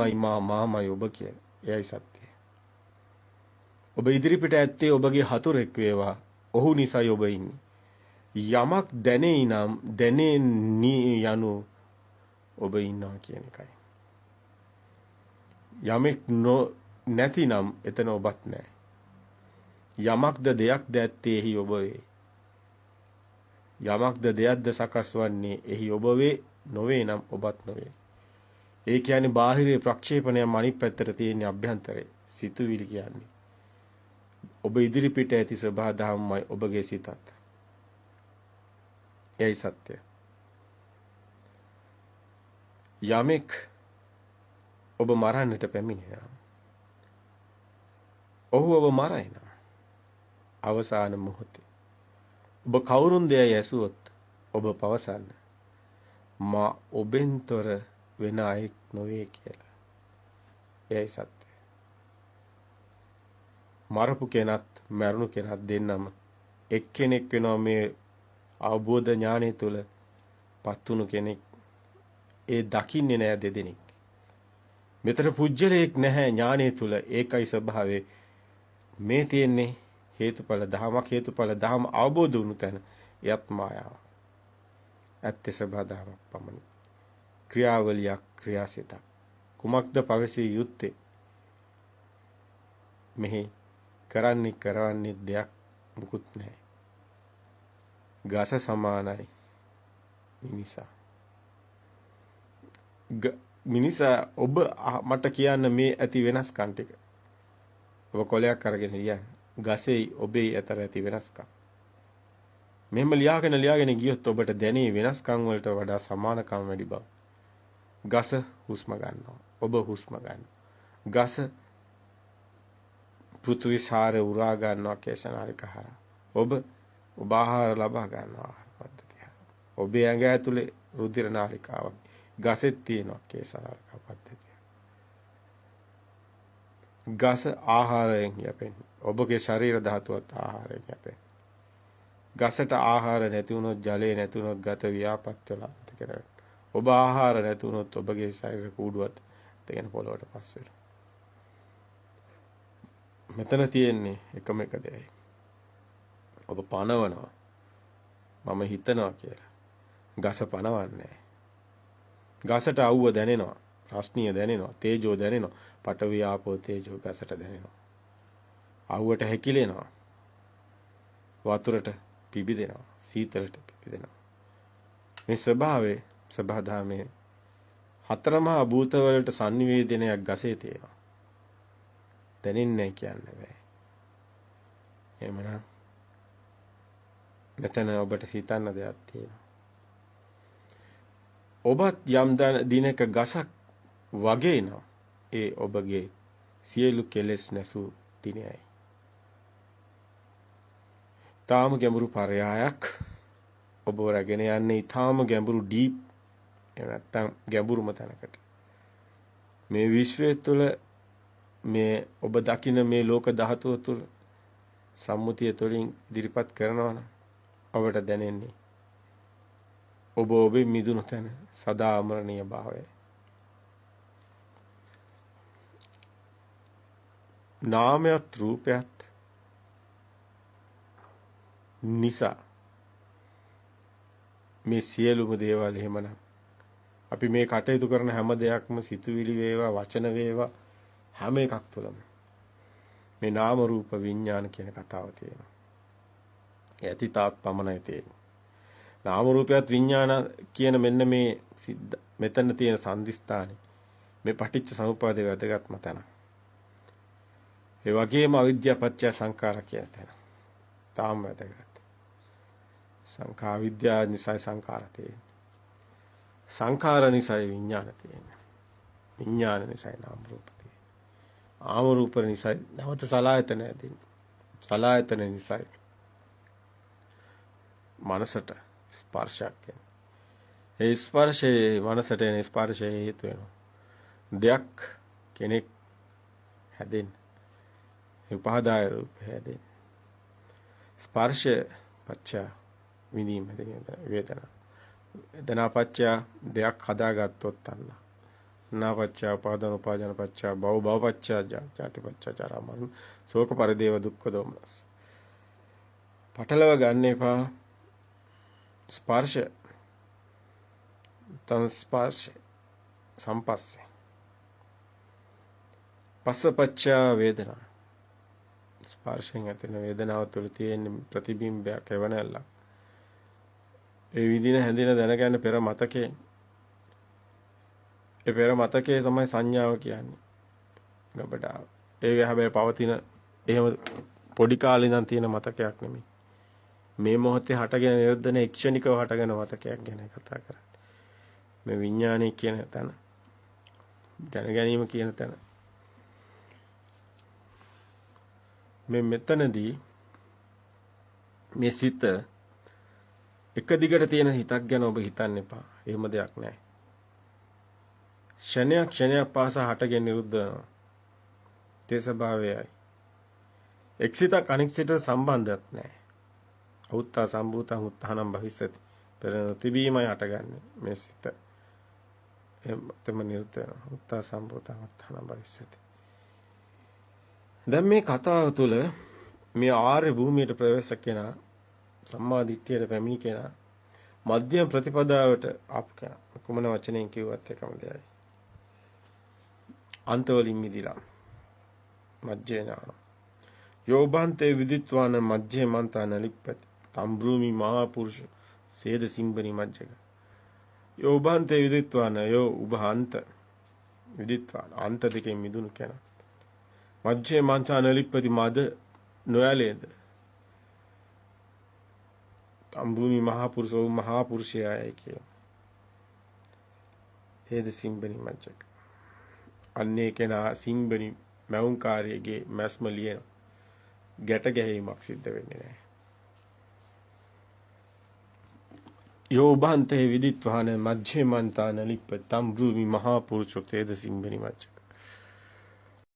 ඔබමයි මාමයි ඔබ කියලා. එයයි සත්‍යය. ඔබ ඉදිරිපිට ඇත්තේ ඔබගේ හතුරෙක් වේවා. ඔහු නිසායි ඔබ ඉන්නේ. යමක් දැනේ නම් දැනේ යනු ඔබ ඉන්නවා කියන එකයි. යමෙක් නැතිනම් එතන ඔබත් නැහැ. යමක්ද දෙයක්ද ඇත්තේහි ඔබ වේ. යමක්ද දෙයක්ද සකස් වන්නේ එහි ඔබ වේ. නොවේ නම් ඔබත් නොවේ. ඒ කියන්නේ බාහිරේ ප්‍රක්ෂේපණයම අනිත් පැත්තට තියෙන අභ්‍යන්තරේ සිතුවිලි කියන්නේ. ඔබ ඉදිරි පිට ඇති සබහා දහම්මයි ඔබගේ සිතත්. එයි සත්‍ය. යමෙක් ඔබ මරන්නට පැමිණෙනවා. ඔහු ඔබ මරයිනවා. අවසාන මොහොතේ. ඔබ කවුරුන්ද යයි ඇසුවොත් ඔබ පවසන්න. මා ඔබෙන්තර වෙන අයෙක් නොවේ කියලා. එයි සත්‍ය. මරපු කෙනත් මරුණු කෙනත් දෙන්නම එක්කෙනෙක් වෙනවා මේ අවබෝධ ඥානය තුළ පත්තුණු කෙනෙක්. ඒ දකින්නේ නෑ දෙදෙනෙක්. මෙතන පුජ්‍යලයක් නැහැ ඥානය තුළ. ඒකයි ස්වභාවය. මේ තියෙන්නේ හේතුඵල ධමයක්. හේතුඵල ධම අවබෝධ වුණු තැන යත් මායාව. ඇත්තේ සබහා ධමයක් පමණි. ක්‍රියාවලියක් ක්‍රියාසිතක්. කුමක්ද පවසිය යුත්තේ? මෙහි කරන්නේ දෙයක් මුකුත් නැහැ. ගස සමානයි මිනිසා. මිනිසා ඔබ මට කියන්න මේ ඇති වෙනස්කම් ටික. ඔබ කොලයක් අරගෙන ලියන්න. ගසෙයි ඔබේ අතර ඇති වෙනස්කම්. මෙහෙම ලියාගෙන ගියොත් ඔබට දැනේ වෙනස්කම් වලට වඩා සමානකම් වැඩි බව. ගස හුස්ම ගන්නවා. ඔබ හුස්ම ගන්නවා. ගස පෘථිවි සාරය උරා ගන්නවා කේශනාලික හරහා. ඔබ ආහාර ලබා ගන්නවා පද්ධතිය. ඔබේ ඇඟ ඇතුලේ රුධිර නාලිකාවක්. ගසෙත් තියෙනවා කේශනාලික පද්ධතිය. ගස ආහාරයෙන් යැපෙන්නේ. ඔබගේ ශරීර ධාතුවත් ආහාරයෙන් යැපෙන්නේ. ගසට ආහාර නැති වුණොත් ජලය නැති වුණොත් ගත ව්‍යාපත් වෙලා ඉතිකරන. ඔබ ආහාර නැති වුණොත් ඔබගේ ශරීර කූඩුවත් දෙගෙන පොළොවට පස් වෙනවා. මෙතන තියෙන්නේ එකම එක දෙයයි. ඔබ පනවනවා. මම හිතනවා කියලා. ගස පනවන්නේ. ගසට අවුව දැනෙනවා. රස්නිය දැනෙනවා. තේජෝ දැනෙනවා. පඨවි ආපෝ තේජෝ ගසට දැනෙනවා. අවුවට හැකිලෙනවා. වතුරට පිබිදෙනවා. සීතලට පිබිදෙනවා. මේ ස්වභාවයේ සබහාධාමයේ හතරමහා භූත වලට sannivedanayak ගසේ තියෙනවා. දැනෙන්නේ කියන්නේ බෑ. එහෙමනම් මෙතන ඔබට හිතන්න දෙයක් තියෙනවා. ඔබත් යම් දිනක ගසක් වගේ නම් ඒ ඔබගේ සියලු කෙලෙස් නැසූ දිනයයි. තාම ගැඹුරු පරයායක් ඔබ රැගෙන යන්නේ ඊටාම ගැඹුරු ඩීප් නැත්තම් ගැඹුරුම තැනකට. මේ විශ්වය තුළ මේ ඔබ දකින මේ ලෝක ධාතුව තුළ සම්මුතිය තුළින් ඉදිරිපත් කරනවා නම් ඔබට දැනෙන්නේ ඔබ ඔබේ මිදුණු තැන සදා අමරණීය භාවය. නාමයත් රූපයත් නිසා මේ සියලුම දේවල් එහෙමනම් අපි මේ කටයුතු කරන හැම දෙයක්ම සිතුවිලි වේවා වචන වේවා හැම එකක් තුළම මේ නාම රූප විඥාන කියන කතාව තියෙනවා. ඇති තාක් පමණයි තියෙන්නේ. නාම රූපයත් විඥාන කියන මෙන්න මේ මෙතන තියෙන සංදිස්ථානේ මේ පටිච්ච සමුප්පාදේ වැදගත්ම තැන. ඒ වගේම අවිද්‍යාව පත්‍ය සංඛාර කියන තැන. තාම වැදගත්. සංඛා විද්‍යාව නිසා සංඛාර තියෙන්නේ. සංඛාර නිසා විඥාන තියෙන්නේ. විඥාන නිසා නාම රූප තියෙන්නේ. නාම රූප නිසා නැවත සලආයතන ඇතින්නේ. සලආයතන නිසා මනසට ස්පර්ශයක් එනවා. ඒ ස්පර්ශයේ මනසට එන ස්පර්ශයේ හේතු වෙනවා. දෙයක් කෙනෙක් හැදෙන්න. උපාදාය රූප හැදෙන්න. ස්පර්ශ පච්ච විඳීම වේදනා. වේදනා පච්ච දෙයක් හදාගත්තොත් අන්න නාපච්චා උපාදාන උපාදාන පච්චා භව භව පච්චා ජාති පච්චා ජරා මරණ ශෝක පරිදේව දුක්ඛ දෝමනස්. පටලව ගන්න එපා. ස්පර්ශ තංස්පර්ශ සම්පස්සේ පස්සපච්චා වේදනා. ස්පර්ශයෙන් ඇතිවන වේදනාව තුළ තියෙන ප්‍රතිබිම්බයක් එවනැල්ලක්. ඒ විදින හැඳින දැනගන්න පෙර මතකේ. ඒ පෙර මතකයේ තමයි සංඥාව කියන්නේ. ගබඩාව. ඒක හැබැයි පවතින එහෙම පොඩි කාලේ ඉඳන් තියෙන මතකයක් නෙමෙයි. මේ මොහොතේ හටගෙන නිරුද්ධන ක්ෂණිකව හටගෙන මතකයක් ගැන කතා කරන්නේ. මේ විඥානය කියන තැන. දැන ගැනීම කියන තැන. මේ මෙතනදී මේ සිත එක දිගට තියෙන හිතක් ගැන ඔබ හිතන්න එපා. එහෙම දෙයක් නැහැ. ක්ෂණයක් ක්ෂණයක් පාසා හටගෙන නිරුද්ධ වෙනවා. ඒ ස්වභාවයයි. එක්සිතක් අනෙක් සිතට සම්බන්ධයක් නැහැ. උත්තා සම්භූතං උත්තානම් භවිස්සති. පෙර නොතිබීමයි හටගන්නේ මේ සිත. එතම නිරුද්ධ වෙනවා. උත්තා සම්භූතං උත්තානම් භවිස්සති. දැන් මේ කතාව තුළ මේ ආර්ය භූමියට ප්‍රවේශ කෙනා සම්මා දිට්ඨියට පැමිණි කෙනා මධ්‍යම ප්‍රතිපදාවට ආපු කෙනා කුමන වචනයෙන් කිව්වත් එකම දෙයයි. අන්තවලින් මිදිලා මජ්ජේනා යෝබන්තේ විදිත්වාන මජ්ජේ මන්තාන ලිප්පති තම්බ්‍රූමි මහා පුරුෂ සේද සිම්බනි මජ්ජක යෝබන්තේ විදිත්වාන යෝ උභාන්ත විදිත්වාන අන්ත දෙකෙන් මිදුණු කෙනා මජ්ජේ මන්තාන ලිප්පති මද නොයලේද තම්බ්‍රූමි මහා පුරුෂෝ මහා පුරුෂයයි කිය හේද සිම්බනි මජ්ජක අන්නේ කෙනා සිම්බනි මෞංකාරයේ මැස්ම ලියන ගැට ගැහිමක් සිද්ධ වෙන්නේ නැහැ. යෝබන්තේ විදිත්වාන මජ්ජේ මන්තාන ලිප්ප තම්බ්‍රූමි මහා පුරුෂෝ තේද සිම්බනි මජ්ජක